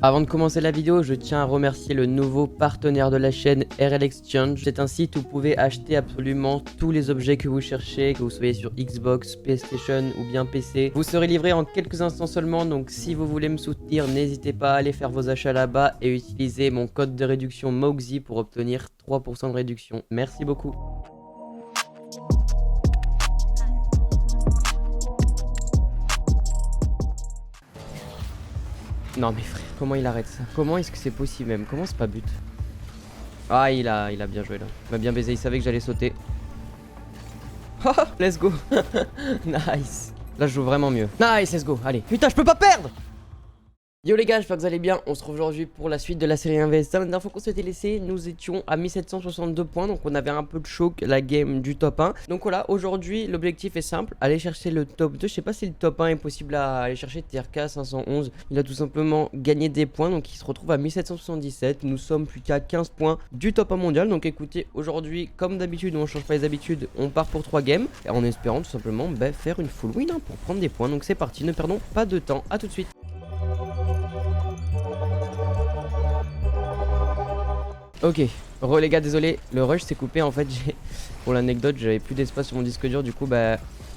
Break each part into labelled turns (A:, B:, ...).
A: Avant de commencer la vidéo, je tiens à remercier le nouveau partenaire de la chaîne RL Exchange. C'est un site où vous pouvez acheter absolument tous les objets que vous cherchez, que vous soyez sur Xbox, PlayStation ou bien PC. Vous serez livré en quelques instants seulement, donc si vous voulez me soutenir, n'hésitez pas à aller faire vos achats là-bas et utiliser mon code de réduction MOXY pour obtenir 3% de réduction. Merci beaucoup. Non mais frère, comment il arrête ça? Comment est-ce que c'est possible même? Comment c'est pas but? Ah il a bien joué là. Il m'a bien baisé, il savait que j'allais sauter. Let's go. Nice. Là je joue vraiment mieux. Nice, let's go. Allez. Putain, je peux pas perdre. Yo les gars, j'espère que vous allez bien. On se retrouve aujourd'hui pour la suite de la série 1vs1. La dernière fois qu'on s'était laissé, nous étions à 1762 points. Donc on avait un peu de choc la game du top 1. Donc voilà, aujourd'hui l'objectif est simple. Aller chercher le top 2. Je sais pas si le top 1 est possible à aller chercher. TRK 511. Il a tout simplement gagné des points. Donc il se retrouve à 1777. Nous sommes plus qu'à 15 points du top 1 mondial. Donc écoutez, aujourd'hui comme d'habitude, on change pas les habitudes. On part pour 3 games. En espérant tout simplement faire une full win pour prendre des points. Donc c'est parti, ne perdons pas de temps. A tout de suite. Ok, les gars, désolé, le rush s'est coupé en fait. Pour l'anecdote, j'avais plus d'espace sur mon disque dur, du coup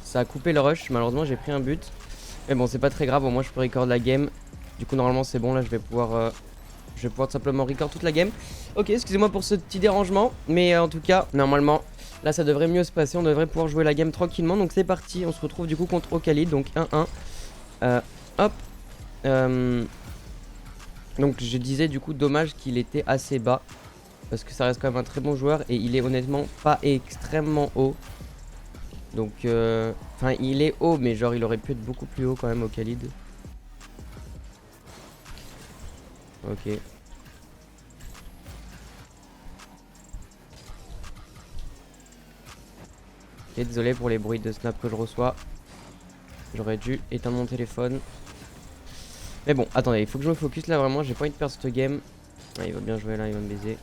A: ça a coupé le rush. Malheureusement j'ai pris un but, mais bon c'est pas très grave, au moins je peux record la game. Du coup normalement c'est bon, là je vais pouvoir tout simplement record toute la game. Ok, excusez-moi pour ce petit dérangement, mais en tout cas normalement là ça devrait mieux se passer, on devrait pouvoir jouer la game tranquillement. Donc c'est parti, on se retrouve du coup contre Okalid, donc 1-1. Hop. Donc je disais du coup dommage qu'il était assez bas, parce que ça reste quand même un très bon joueur et il est honnêtement pas extrêmement haut. Donc enfin il est haut, mais genre il aurait pu être beaucoup plus haut quand même au Khalid. Ok. Ok, désolé pour les bruits de snap que je reçois. J'aurais dû éteindre mon téléphone. Mais bon, attendez, il faut que je me focus là vraiment, j'ai pas envie de perdre cette game. Ah, il va bien jouer là, il va me baiser.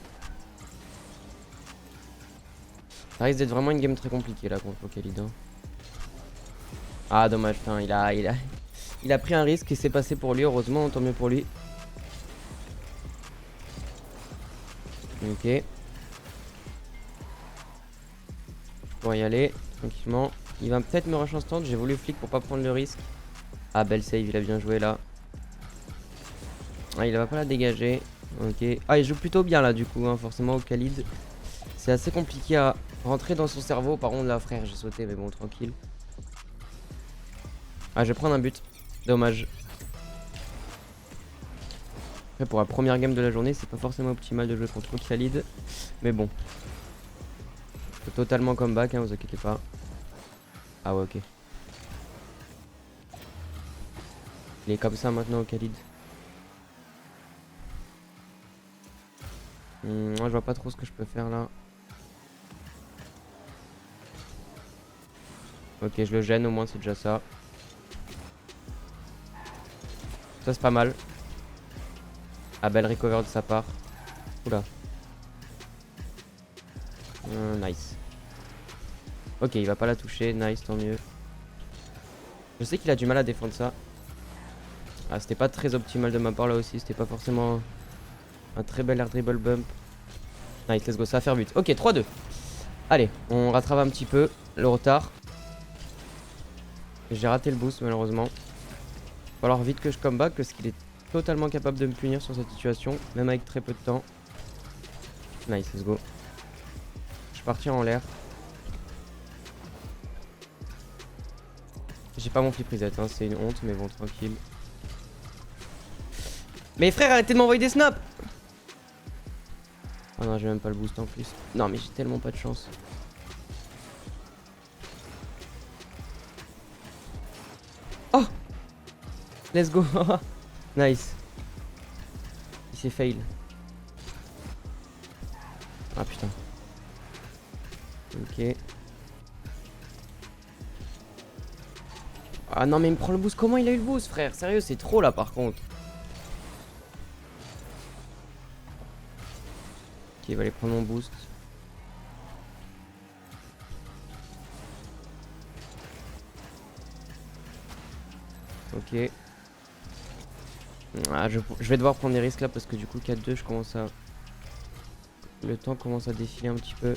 A: Ça risque d'être vraiment une game très compliquée là contre Khalid. Hein. Ah dommage, enfin, il a pris un risque et c'est passé pour lui, heureusement, tant mieux pour lui. Ok. Je pourrais y aller tranquillement. Il va peut-être me rush instant, j'ai voulu flic pour pas prendre le risque. Ah belle save, il a bien joué là. Ah il va pas la dégager. Ok. Ah il joue plutôt bien là du coup, hein, forcément au Khalid. C'est assez compliqué à rentrer dans son cerveau. Par contre là frère j'ai sauté mais bon tranquille. Ah je vais prendre un but. Dommage. Après pour la première game de la journée c'est pas forcément optimal de jouer contre Khalid. Mais bon. Faut totalement comeback, hein, vous inquiétez pas. Ah ouais ok. Il est comme ça maintenant au Khalid. Moi je vois pas trop ce que je peux faire là. Ok je le gêne, au moins c'est déjà ça. Ça c'est pas mal. Ah belle recover de sa part. Oula. Nice. Ok il va pas la toucher, nice, tant mieux. Je sais qu'il a du mal à défendre ça. Ah c'était pas très optimal de ma part là aussi. C'était pas forcément un très bel air dribble bump. Nice, let's go, ça va faire but. Ok 3-2. Allez, on rattrape un petit peu le retard. J'ai raté le boost malheureusement. Va falloir vite que je comeback parce qu'il est totalement capable de me punir sur cette situation, même avec très peu de temps. Nice, let's go. Je suis parti en l'air. J'ai pas mon flip reset, hein, c'est une honte, mais bon, tranquille. Mais frère, arrêtez de m'envoyer des snaps! Oh non, j'ai même pas le boost en plus. Non, mais j'ai tellement pas de chance. Oh! Let's go! Nice. Il s'est fail. Ah putain. Ok. Ah non mais il me prend le boost. Comment il a eu le boost frère? Sérieux c'est trop là par contre. Ok il va aller prendre mon boost. Ok. Ah, je vais devoir prendre des risques là parce que du coup 4-2 je commence à... Le temps commence à défiler un petit peu.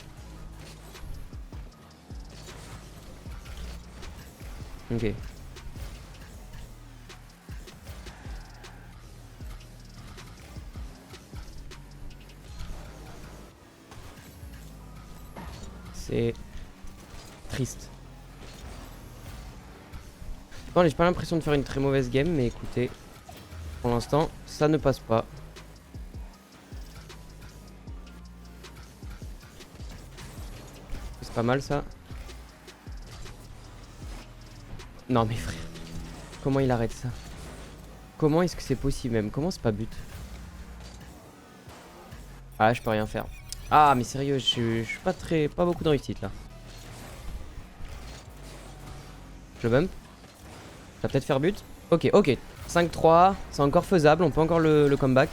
A: Ok. C'est triste. Bon, j'ai pas l'impression de faire une très mauvaise game, mais écoutez, pour l'instant, ça ne passe pas. C'est pas mal ça. Non mais frère, comment il arrête ça? Comment est-ce que c'est possible même? Comment c'est pas but? Ah, je peux rien faire. Ah mais sérieux, je suis pas beaucoup de réussite là. Je bump. Ça va peut-être faire but. Ok, ok. 5-3, c'est encore faisable, on peut encore le comeback.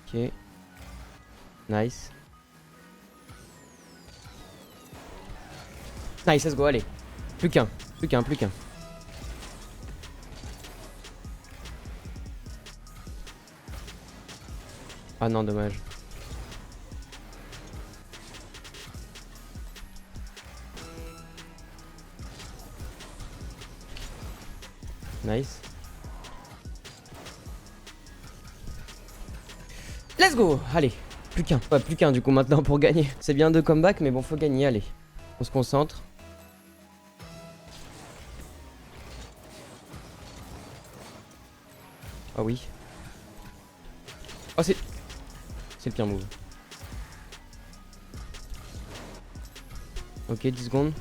A: Ok. Nice. Nice, let's go, allez. Plus qu'un, plus qu'un, plus qu'un. Ah non, dommage. Nice. Let's go. Allez, plus qu'un. Ouais, plus qu'un du coup maintenant pour gagner. C'est bien de comeback, mais bon, faut gagner, allez. On se concentre. Ah oui. Oh, c'est le pire move. Ok, 10 secondes.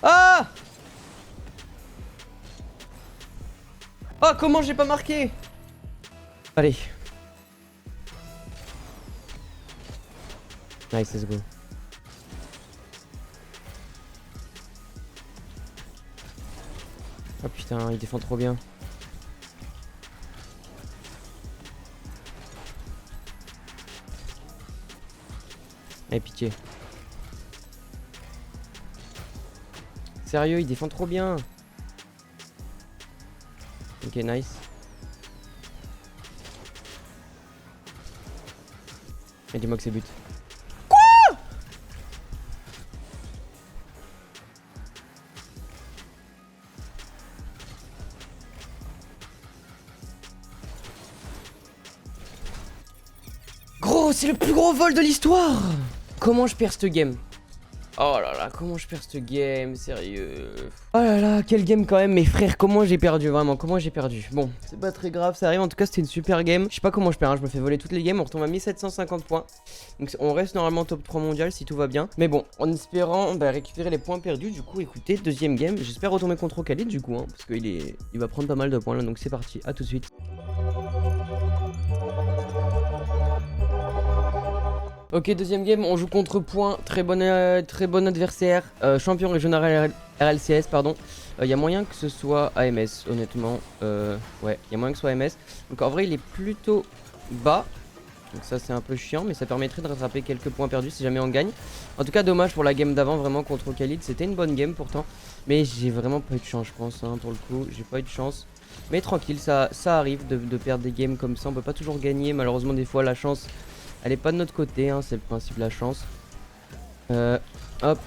A: Ah! Oh, comment j'ai pas marqué? Allez. Nice, let's go. Oh putain, il défend trop bien. Eh, pitié. Sérieux, il défend trop bien. Ok, nice. Et dis-moi que c'est but. Quoi? Gros, c'est le plus gros vol de l'histoire. Comment je perds cette game? Oh là là, comment je perds cette game, sérieux. Oh là là, quelle game quand même, mes frères, comment j'ai perdu, vraiment, comment j'ai perdu. Bon, c'est pas très grave, ça arrive, en tout cas c'était une super game. Je sais pas comment je perds, hein, je me fais voler toutes les games, on retombe à 1750 points. Donc on reste normalement top 3 mondial si tout va bien. Mais bon, en espérant récupérer les points perdus, du coup écoutez, deuxième game, j'espère retomber contre Khalid du coup, hein, parce qu'il va prendre pas mal de points là, donc c'est parti, à tout de suite. Ok, deuxième game, on joue contre Point, très bon adversaire, champion régional RLCS, pardon. Il y a moyen que ce soit AMS, honnêtement. Ouais, il y a moyen que ce soit AMS. Donc en vrai, il est plutôt bas. Donc ça, c'est un peu chiant, mais ça permettrait de rattraper quelques points perdus si jamais on gagne. En tout cas, dommage pour la game d'avant, vraiment, contre Khalid. C'était une bonne game pourtant. Mais j'ai vraiment pas eu de chance, je pense, hein, pour le coup. J'ai pas eu de chance. Mais tranquille, ça arrive de perdre des games comme ça. On peut pas toujours gagner. Malheureusement, des fois, la chance... Elle est pas de notre côté, hein, c'est le principe de la chance. Hop.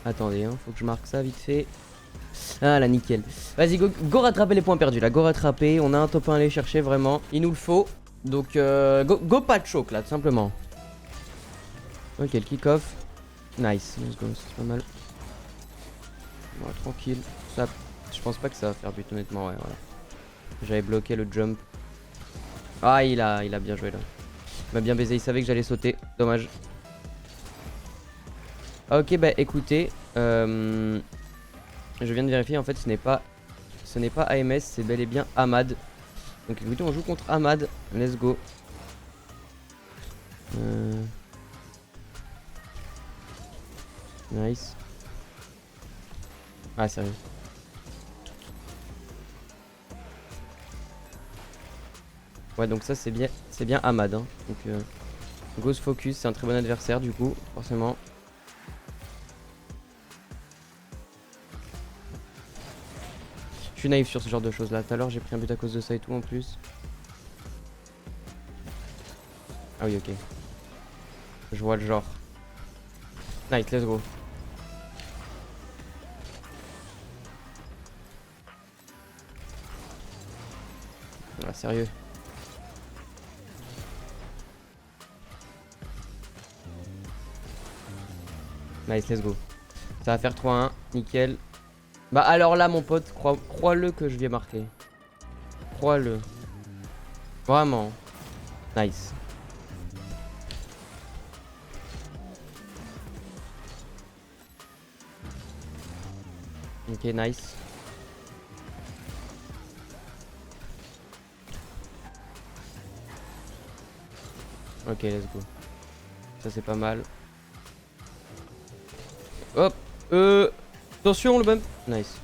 A: Attendez, hein, faut que je marque ça vite fait. Ah là, nickel. Vas-y, go rattraper les points perdus là, go rattraper. On a un top 1 à aller chercher, vraiment. Il nous le faut. Donc, go pas de choc là, tout simplement. Ok, le kick-off. Nice, let's go, c'est pas mal. Bon, tranquille. Ça, je pense pas que ça va faire but, honnêtement, ouais, voilà. J'avais bloqué le jump. Ah, il a bien joué là. Il m'a bien baisé, il savait que j'allais sauter. Dommage. Ok, bah écoutez, je viens de vérifier, en fait ce n'est pas AMS, c'est bel et bien Ahmad. Donc écoutez, on joue contre Ahmad, let's go. Nice. Ah, sérieux. Ouais, donc ça c'est bien Ahmad, hein. Donc Ghost Focus, c'est un très bon adversaire du coup, forcément. Je suis naïf sur ce genre de choses là. Tout à l'heure j'ai pris un but à cause de ça et tout en plus. Ah oui, ok. Je vois le genre. Nice, let's go. Ah, sérieux. Nice, let's go. Ça va faire 3-1, nickel. Bah alors là mon pote, crois-le que je vais marquer. Crois-le. Vraiment. Nice. Ok, nice. Ok, let's go. Ça c'est pas mal. Hop. Attention le bump. Nice.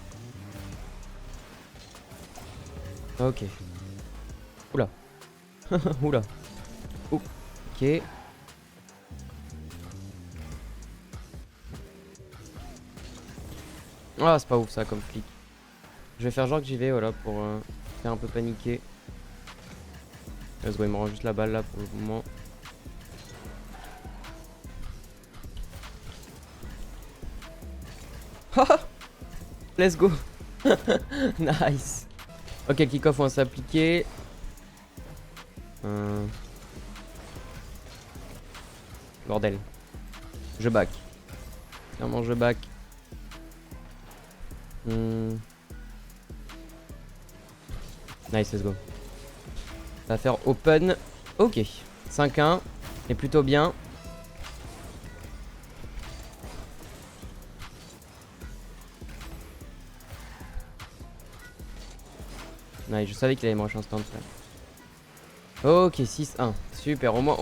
A: Ok. Oula. Oula. Ok. Ah, c'est pas ouf ça comme flic. Je vais faire genre que j'y vais, voilà, pour faire un peu paniquer. Let's go, il me rend juste la balle là pour le moment. Let's go. Nice. Ok, le kick-off on va s'appliquer. Bordel. Je back. Clairement je back. Nice, let's go. Ça va faire open. Ok. 5-1. Et plutôt bien. Nice, je savais qu'il allait me rush instant là. Ok, 6-1. Super, au moins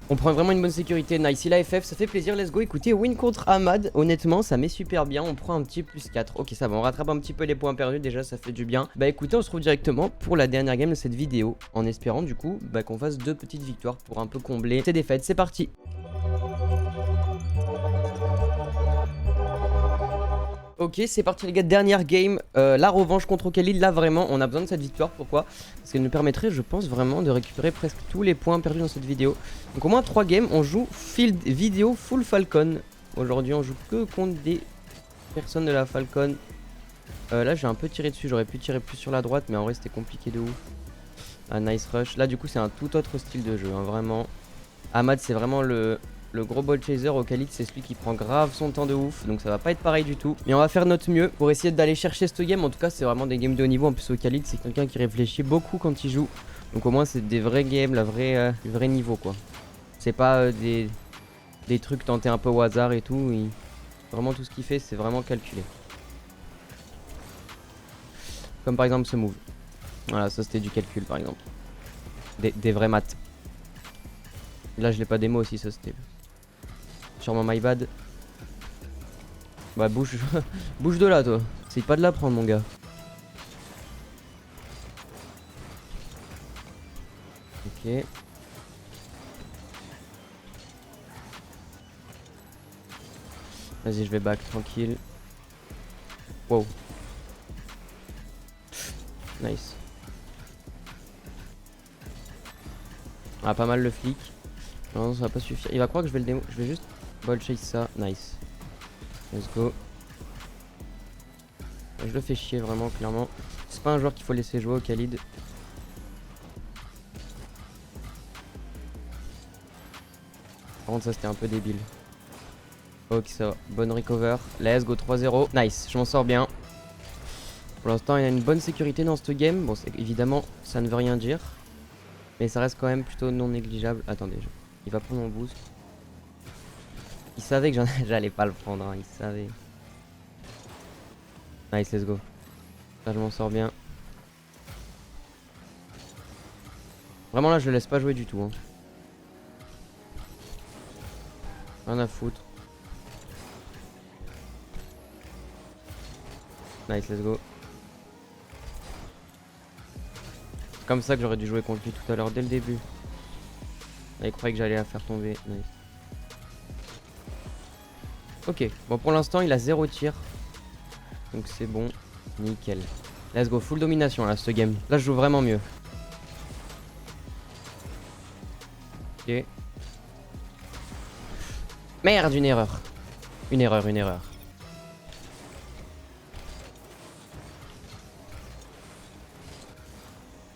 A: on prend vraiment une bonne sécurité. Nice, il a FF, ça fait plaisir, let's go. Écoutez, win contre Ahmad, honnêtement, ça met super bien. On prend un petit plus 4. Ok, ça va, on rattrape un petit peu les points perdus, déjà, ça fait du bien. Bah écoutez, on se retrouve directement pour la dernière game de cette vidéo. En espérant du coup qu'on fasse 2 petites victoires pour un peu combler ces défaites. C'est parti. Ok, c'est parti les gars, dernière game, la revanche contre Khalid. Là vraiment on a besoin de cette victoire. Pourquoi? Parce qu'elle nous permettrait, je pense vraiment, de récupérer presque tous les points perdus dans cette vidéo. Donc au moins 3 games, on joue Field Vidéo Full Falcon. Aujourd'hui on joue que contre des personnes de la Falcon. Là j'ai un peu tiré dessus, j'aurais pu tirer plus sur la droite, mais en vrai c'était compliqué de ouf. Ah, nice rush, là du coup c'est un tout autre style de jeu, hein, vraiment. Ahmad c'est vraiment le gros ball chaser. Au Khalid c'est celui qui prend grave son temps de ouf, donc ça va pas être pareil du tout, mais on va faire notre mieux pour essayer d'aller chercher ce game. En tout cas c'est vraiment des games de haut niveau. En plus au Khalid c'est quelqu'un qui réfléchit beaucoup quand il joue, donc au moins c'est des vrais games, le vrai niveau quoi. C'est pas des trucs tentés un peu au hasard et tout. Vraiment tout ce qu'il fait c'est vraiment calculé, comme par exemple ce move. Voilà, ça c'était du calcul par exemple, des vrais maths. Là je l'ai pas démo aussi, ça c'était sûrement my bad. Bah bouge, bouge de là toi. Essaye pas de la prendre mon gars. Ok. Vas-y je vais back tranquille. Wow. Nice. Ah pas mal le flic. Non ça va pas suffire. Il va croire que je vais le démo. Je vais juste ball chase ça. Nice. Let's go. Je le fais chier vraiment clairement. C'est pas un joueur qu'il faut laisser jouer au Khalid. Par contre ça c'était un peu débile. Ok ça va. Bonne recover. Let's go 3-0. Nice. Je m'en sors bien. Pour l'instant il y a une bonne sécurité dans ce game. Bon évidemment ça ne veut rien dire, mais ça reste quand même plutôt non négligeable. Attendez, il va prendre mon boost. Il savait que j'allais pas le prendre, hein, il savait. Nice, let's go. Là je m'en sors bien. Vraiment là je le laisse pas jouer du tout, hein. Rien à foutre. Nice, let's go. C'est comme ça que j'aurais dû jouer contre lui tout à l'heure dès le début. Il croyait que j'allais la faire tomber. Nice. Ok, bon pour l'instant il a 0 tir. Donc c'est bon, nickel. Let's go, full domination là ce game. Là je joue vraiment mieux. Ok. Merde, une erreur. Une erreur.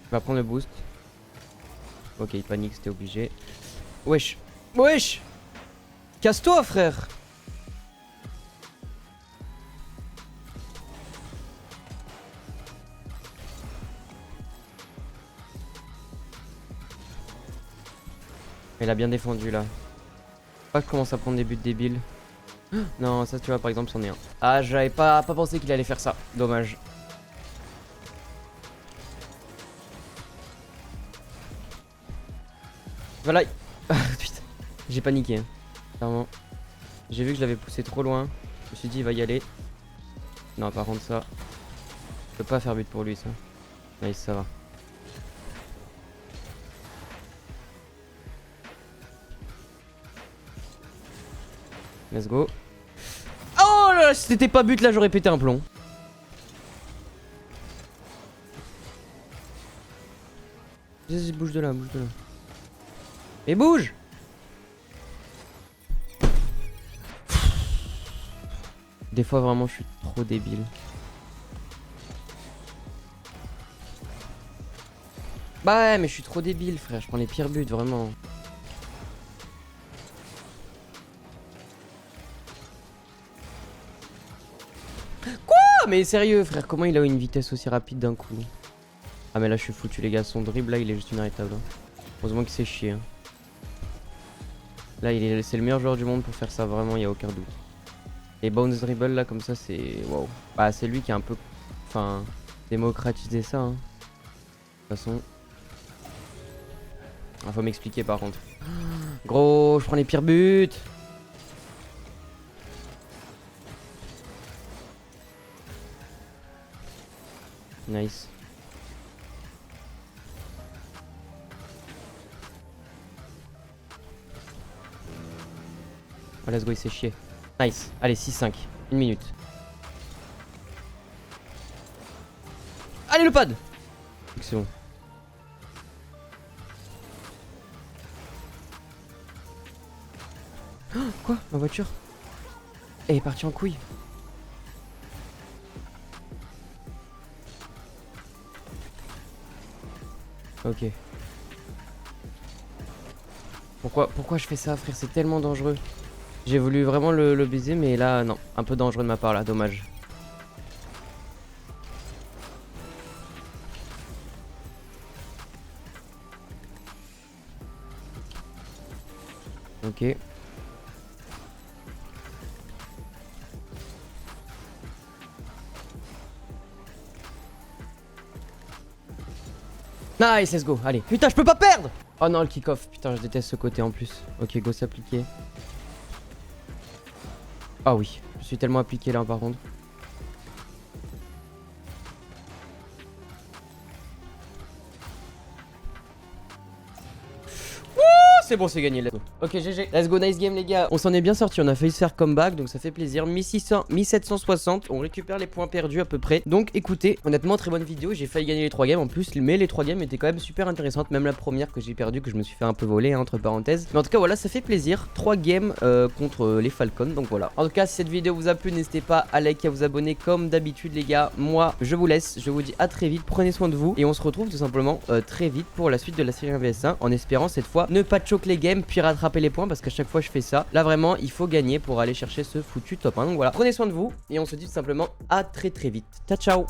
A: Je vais prendre le boost. Ok, il panique, c'était obligé. Wesh. Wesh. Casse-toi, frère. Il a bien défendu là. Pas que je commence à prendre des buts débiles. Non, ça tu vois par exemple c'en est un. Ah, j'avais pas pensé qu'il allait faire ça. Dommage. Voilà. Ah, putain. J'ai paniqué. Hein. Clairement. J'ai vu que je l'avais poussé trop loin. Je me suis dit il va y aller. Non, par contre ça. Je peux pas faire but pour lui ça. Nice, ça va. Let's go. Oh là là, si c'était pas but là j'aurais pété un plomb. Vas-y, bouge de là, bouge de là. Et bouge. Des fois vraiment je suis trop débile. Bah ouais mais je suis trop débile frère, je prends les pires buts vraiment. Quoi? Mais sérieux frère, comment il a une vitesse aussi rapide d'un coup? Ah mais là je suis foutu les gars, son dribble là il est juste inarrêtable. Heureusement qu'il s'est chié. Hein. Là c'est le meilleur joueur du monde pour faire ça, vraiment il y a aucun doute. Et bounce dribble là comme ça c'est... Waouh. Bah c'est lui qui a un peu... Enfin... démocratisé ça hein. De toute façon... Ah, faut m'expliquer par contre. Gros, je prends les pires buts. Nice. Oh, let's go, il s'est chié. Nice. Allez, 6-5. Une minute. Allez, le pad. C'est bon. Oh, quoi? Ma voiture? Elle est partie en couille. Ok. Pourquoi je fais ça, frère? C'est tellement dangereux. J'ai voulu vraiment le baiser, mais là, non. Un peu dangereux de ma part, là. Dommage. Ok. Nice, let's go. Allez. Putain, je peux pas perdre. Oh non, le kick-off. Putain, je déteste ce côté en plus. Ok, go s'appliquer. Ah oui. Je suis tellement appliqué là, par contre. C'est bon, c'est gagné. Let's go. Ok, GG. Let's go, nice game, les gars. On s'en est bien sorti. On a failli se faire comeback, donc ça fait plaisir. 1600, 1760. On récupère les points perdus à peu près. Donc, écoutez, honnêtement, très bonne vidéo. J'ai failli gagner les 3 games en plus, mais les 3 games étaient quand même super intéressantes. Même la première que j'ai perdue, que je me suis fait un peu voler, hein, entre parenthèses. Mais en tout cas, voilà, ça fait plaisir. 3 games contre les Falcons. Donc voilà. En tout cas, si cette vidéo vous a plu, n'hésitez pas à liker, à vous abonner comme d'habitude, les gars. Moi, je vous laisse. Je vous dis à très vite. Prenez soin de vous. Et on se retrouve tout simplement très vite pour la suite de la série 1vs1. En espérant cette fois ne pas choke les games, puis rattraper les points parce qu'à chaque fois je fais ça. Là vraiment il faut gagner pour aller chercher ce foutu top 1. Donc voilà, prenez soin de vous et on se dit tout simplement à très vite. Ciao ciao.